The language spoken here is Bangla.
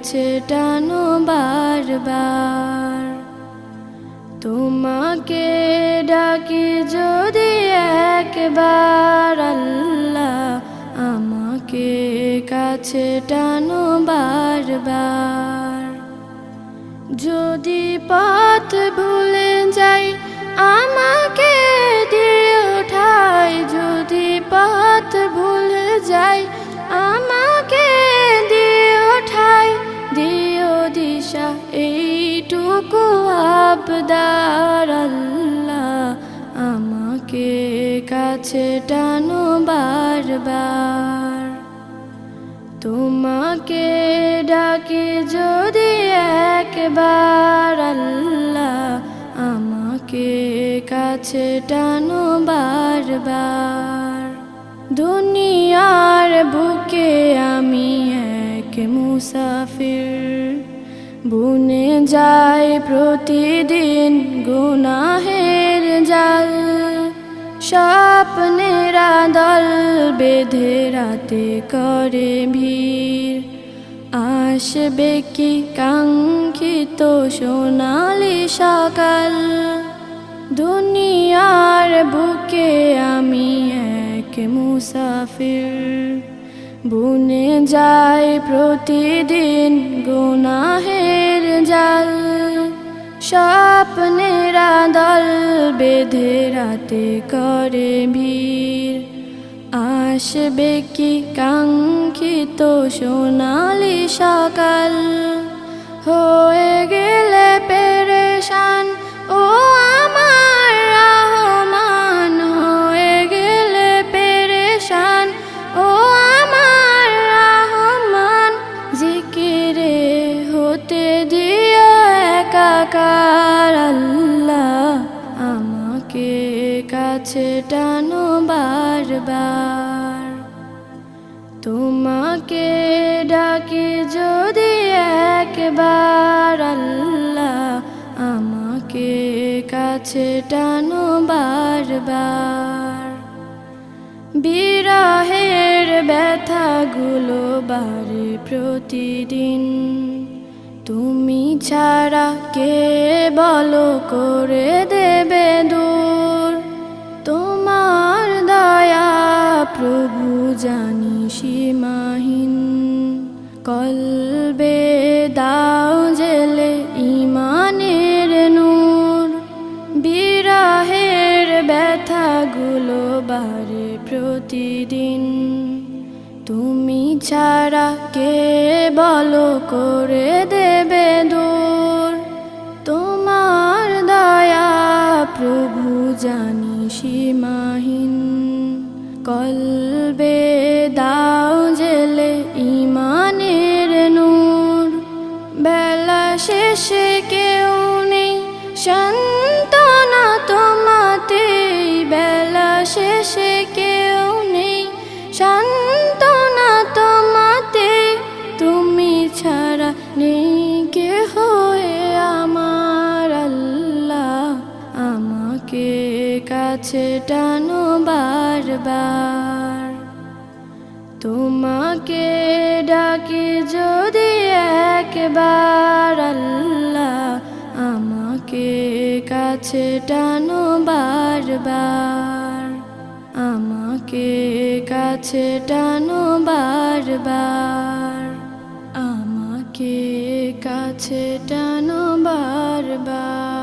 কাছে টানো বারবার। তোমাকে ডাকি যদি একবার আল্লাহ, আমাকে কাছে টানো বারবার। যদি পথ ভুলে যাই আমাকে দিও ঠাই, যদি পথ ভুলে যাই আমাকে দিও ঠাই, দিও দিশা এইটুকু আবদার আল্লাহ, আমাকে কাছে টানো বারবার। তোমাকে ডাকি যদি একবার আল্লাহ, আমাকে কাছে টানো বারবার। দুনিয়ার বুকে আমি এক মুসাফির, বুনে যাই প্রতিদিন গুনাহের জাল। স্বপ্নেরা দল বেঁধে রাতে করে ভিড়, আসবে কি কাঙ্ক্ষিত সোনালি সকাল। দুনিয়ার বুকে আমি এক মুসাফির, বুনে যাই প্রতিদিন গুনাহের জাল। স্বপ্নেরা দল বেঁধে রাতে করে ভিড়, আসবে কি কাঙ্ক্ষিত সোনালি সকাল। হয়ে গেলে পেরেশান ও আমার রহমান, হয়ে গেলে পেরেশান ও আমার রহমান। জিকিরে হতে দিও একাকার আল্লাহ, আমাকে কাছে টানো বারবার। তোমাকে ডাকি যদি একবার আল্লাহ, আমাকে কাছে টানো বারবার। বিরহের ব্যথাগুলো বাড়ে প্রতিদিন, তুমি ছাড়া কে বলো করে দেবে দূর। তোমার দয়া প্রভু জানি সীমাহীন, কলবে দাও জেলে ইমানের নূর। বিরহের ব্যথাগুলো বাড়ে প্রতিদিন, তুমি ছাড়া কে বলো করে দেবে দূর। তোমার দয়া প্রভু জানি সীমাহীন, কলবে দাও জেলে ইমানের নূর। বেলা শেষে কেউ নেই সান্ত্বনা তোমাতে, বেলা শেষে কেউ নেই সান্ত্বনা তোমাতে। তুমি ছাড়া নেই কেহ আমার আল্লাহ, আমাকে কাছে টানো বারবার। তোমাকে ডাকি যদি একবার আল্লাহ, আমাকে কাছে টানো বারবার। আমাকে কাছে টানো বারবার, আমাকে কাছে টানো বারবার।